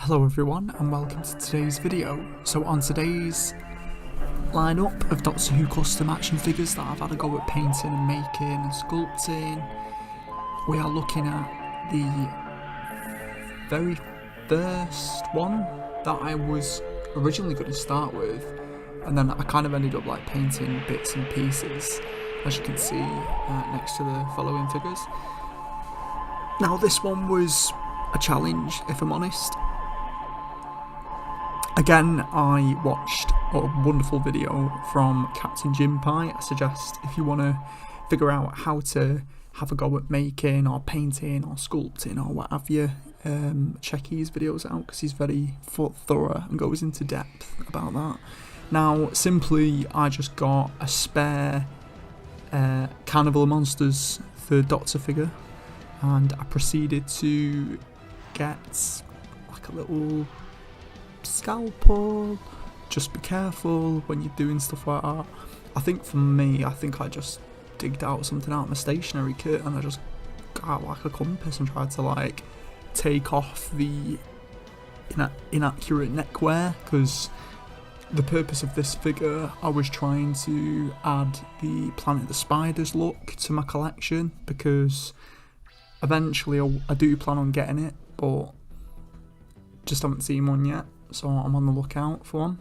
Hello everyone and welcome to today's video. So on today's lineup of Doctor Who custom action figures that I've had a go at painting and making and sculpting, we are looking at the very first one that I was originally going to start with, and then I kind of ended up like painting bits and pieces, as you can see next to the following figures. Now this one was a challenge, if I'm honest. Again, I watched a wonderful video from Captain Jim Pie. I suggest if you want to figure out how to have a go at making or painting or sculpting or what have you, check his videos out because he's very thorough and goes into depth about that. Now, simply, I just got a spare Carnival of Monsters third Doctor figure, and I proceeded to get like a little scalpel. Just be careful when you're doing stuff like that. I think for me, I just digged out something out of my stationery kit and I just got out like a compass and tried to like take off the inaccurate neckwear, because the purpose of this figure, I was trying to add the Planet of the Spiders look to my collection, because eventually I do plan on getting it, but just haven't seen one yet, so I'm on the lookout for one.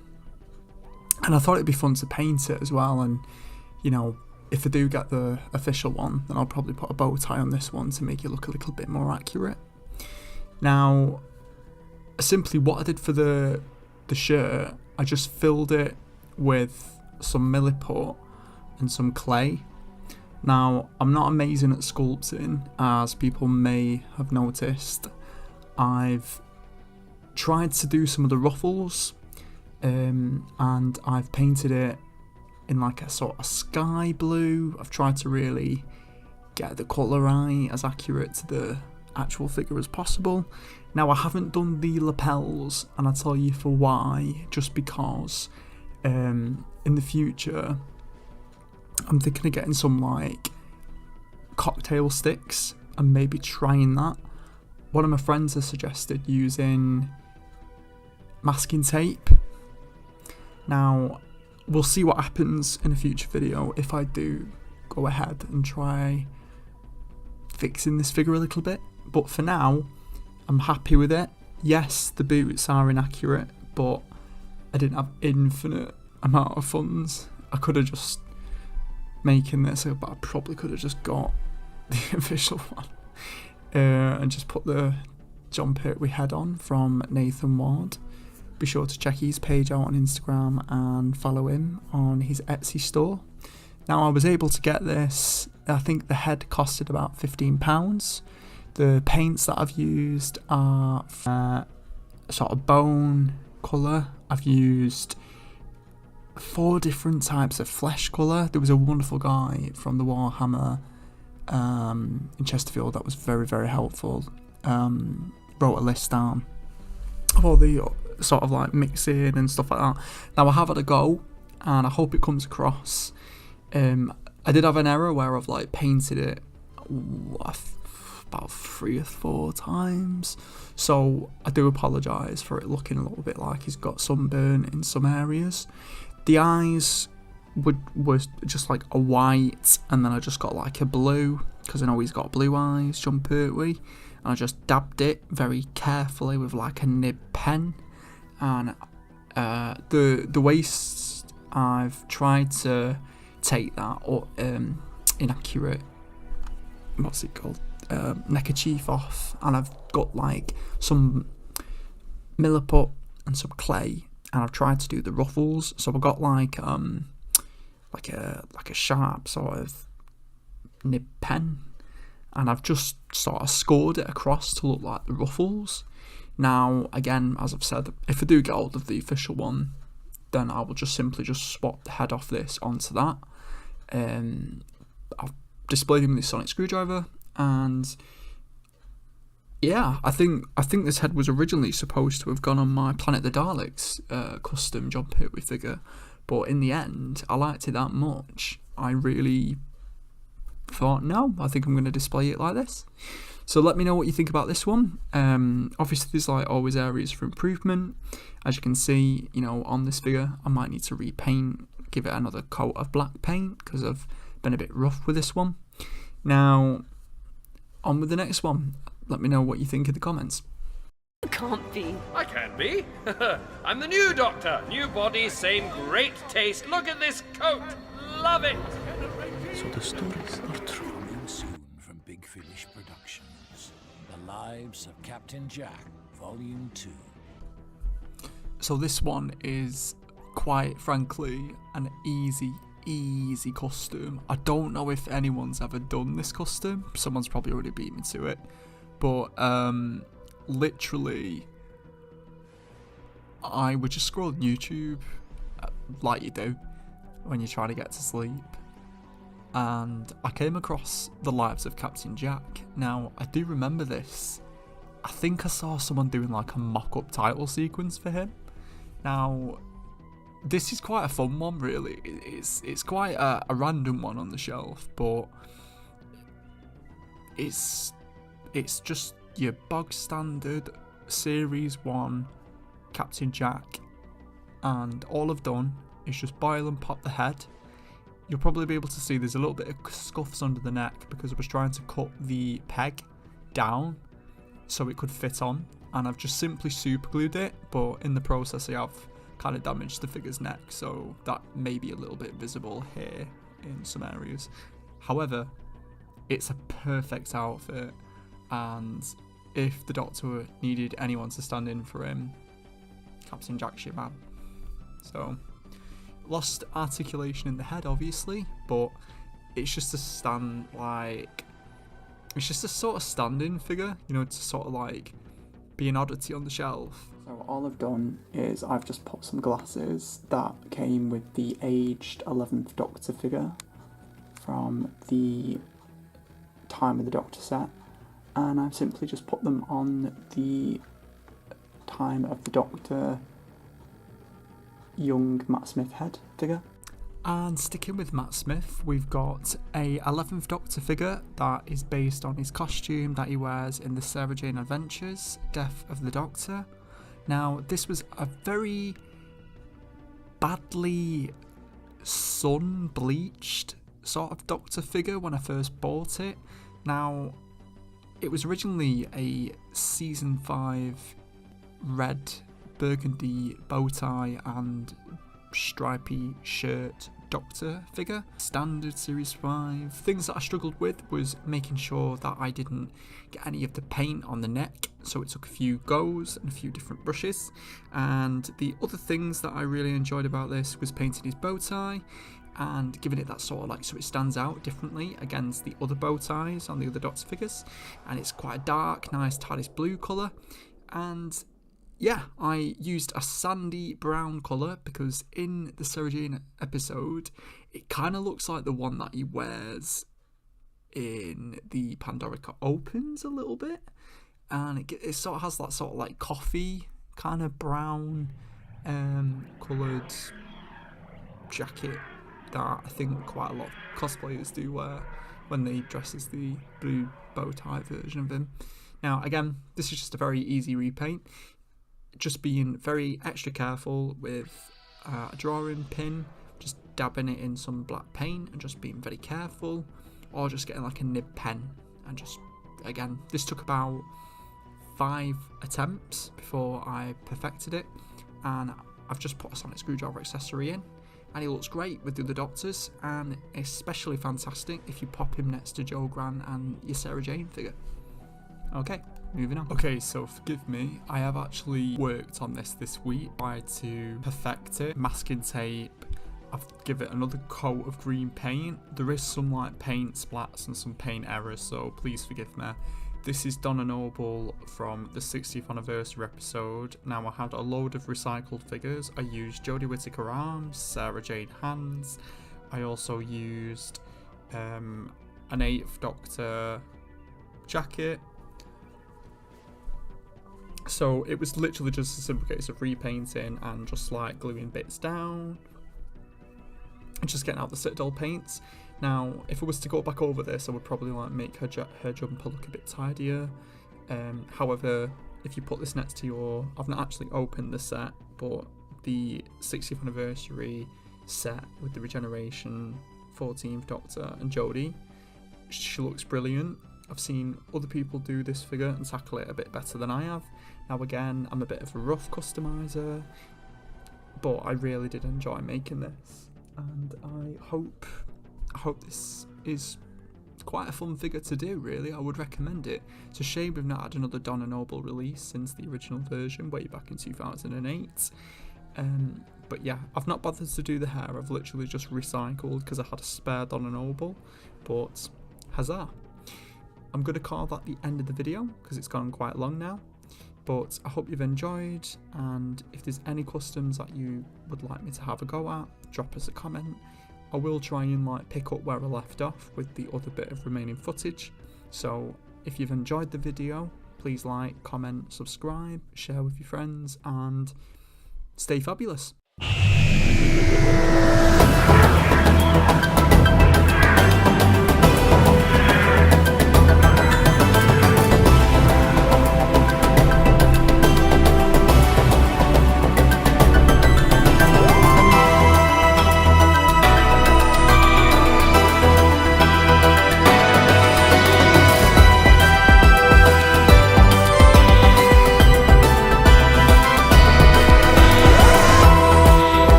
And I thought it'd be fun to paint it as well, and you know, if I do get the official one, then I'll probably put a bow tie on this one to make it look a little bit more accurate. Now, simply what I did for the shirt, I just filled it with some milliput and some clay. Now, I'm not amazing at sculpting, as people may have noticed. I've tried to do some of the ruffles, and I've painted it in like a sort of sky blue. I've tried to really get the colour right, as accurate to the actual figure as possible. Now, I haven't done the lapels, and I'll tell you for why. Just because in the future I'm thinking of getting some like cocktail sticks and maybe trying that. One of my friends has suggested using masking tape. Now, we'll see what happens in a future video if I do go ahead and try fixing this figure a little bit, but for now I'm happy with it. Yes, the boots are inaccurate, but I didn't have infinite amount of funds. I could have just making this, but I probably could have just got the official one and just put the John Pertwee head on from Nathan Ward. Be sure to check his page out on Instagram and follow him on his Etsy store. Now, I was able to get this, I think the head costed about £15. The paints that I've used are sort of bone colour. I've used 4 different types of flesh colour. There was a wonderful guy from the Warhammer in Chesterfield that was very, very helpful. Wrote a list down of all the sort of like mixing and stuff like that. Now, I have had a go and I hope it comes across. I did have an error where I've like painted it about 3 or 4 times, so I do apologise for it looking a little bit like he's got sunburn in some areas. The eyes was just like a white, and then I just got like a blue, because I know he's got blue eyes, John Pertwee, and I just dabbed it very carefully with like a nib pen. And the waist, I've tried to take that inaccurate, what's it called, neckerchief off, and I've got like some milliput and some clay, and I've tried to do the ruffles. So I got like a sharp sort of nib pen, and I've just sort of scored it across to look like the ruffles. Now, again, as I've said, if I do get hold of the official one, then I will just simply swap the head off this onto that. I've displayed him with the sonic screwdriver, and yeah, I think this head was originally supposed to have gone on my Planet of the Daleks custom John Pertwee figure, but in the end, I liked it that much, I really thought, no, I think I'm going to display it like this. So let me know what you think about this one. Obviously there's like always areas for improvement. As you can see, you know, on this figure, I might need to repaint, give it another coat of black paint because I've been a bit rough with this one. Now, on with the next one. Let me know what you think in the comments. Can't be. I can be. I'm the new Doctor. New body, same great taste. Look at this coat. Love it. So the stories are true. Coming soon from Big Finish Productions. The Lives of Captain Jack, Volume 2. So this one is quite frankly an easy custom. I don't know if anyone's ever done this custom. Someone's probably already beat me to it. But literally, I would just scroll YouTube like you do when you're trying to get to sleep, and I came across The Lives of Captain Jack. Now, I do remember this. I think I saw someone doing like a mock-up title sequence for him. Now, this is quite a fun one, really. It's quite a random one on the shelf, but it's just your bog standard Series 1 Captain Jack, and all I've done is just boil and pop the head. You'll probably be able to see there's a little bit of scuffs under the neck because I was trying to cut the peg down so it could fit on, and I've just simply super glued it, but in the process I have kind of damaged the figure's neck, so that may be a little bit visible here in some areas. However, it's a perfect outfit, and if the Doctor needed anyone to stand in for him, Captain Jack's your man. So, lost articulation in the head obviously, but it's just a it's just a sort of stand-in figure, you know, to sort of like be an oddity on the shelf. So all I've done is I've just popped some glasses that came with the aged 11th Doctor figure from the Time of the Doctor set, and I've simply just put them on the Time of the Doctor young Matt Smith head figure. And sticking with Matt Smith, we've got a 11th Doctor figure that is based on his costume that he wears in the Sarah Jane Adventures, Death of the Doctor. Now, this was a very badly sun-bleached sort of Doctor figure when I first bought it. Now, it was originally a Season 5 red burgundy bow tie and stripy shirt Doctor figure, standard Series 5. Things that I struggled with was making sure that I didn't get any of the paint on the neck, so it took a few goes and a few different brushes. And the other things that I really enjoyed about this was painting his bow tie and giving it that sort of like, so it stands out differently against the other bow ties on the other Doctor figures, and it's quite a dark, nice TARDIS blue colour. And yeah, I used a sandy brown colour because in the Sarah Jane episode, it kind of looks like the one that he wears in the Pandorica Opens a little bit. And it sort of has that sort of like coffee kind of brown coloured jacket that I think quite a lot of cosplayers do wear when they dress as the blue bow tie version of him. Now, again, this is just a very easy repaint. Just being very extra careful with a drawing pin, just dabbing it in some black paint and just being very careful, or just getting like a nib pen and just, again, this took about 5 attempts before I perfected it, and I've just put a sonic screwdriver accessory in, and he looks great with the other Doctors, and especially fantastic if you pop him next to Joe Grant and your Sarah Jane figure. Okay, moving on. Okay, so forgive me, I have actually worked on this week, tried to perfect it, masking tape. I've given it another coat of green paint. There is some like paint splats and some paint errors, so please forgive me. This is Donna Noble from the 60th anniversary episode. Now, I had a load of recycled figures. I used Jodie Whittaker arms, Sarah Jane hands. I also used an 8th Doctor jacket. So it was literally just a simple case of repainting and just like gluing bits down and just getting out the Citadel paints. Now, if I was to go back over this, I would probably like make her jumper look a bit tidier. However, if you put this next to your, I've not actually opened the set, but the 60th anniversary set with the Regeneration, 14th Doctor and Jodie, she looks brilliant. I've seen other people do this figure and tackle it a bit better than I have. Now again, I'm a bit of a rough customizer, but I really did enjoy making this, and I hope this is quite a fun figure to do, really. I would recommend it. It's a shame we've not had another Donna Noble release since the original version way back in 2008. But yeah, I've not bothered to do the hair. I've literally just recycled because I had a spare Donna Noble, but huzzah. I'm going to call that the end of the video because it's gone quite long now, but I hope you've enjoyed, and if there's any customs that you would like me to have a go at, drop us a comment. I will try and like pick up where I left off with the other bit of remaining footage. So if you've enjoyed the video, please like, comment, subscribe, share with your friends, and stay fabulous.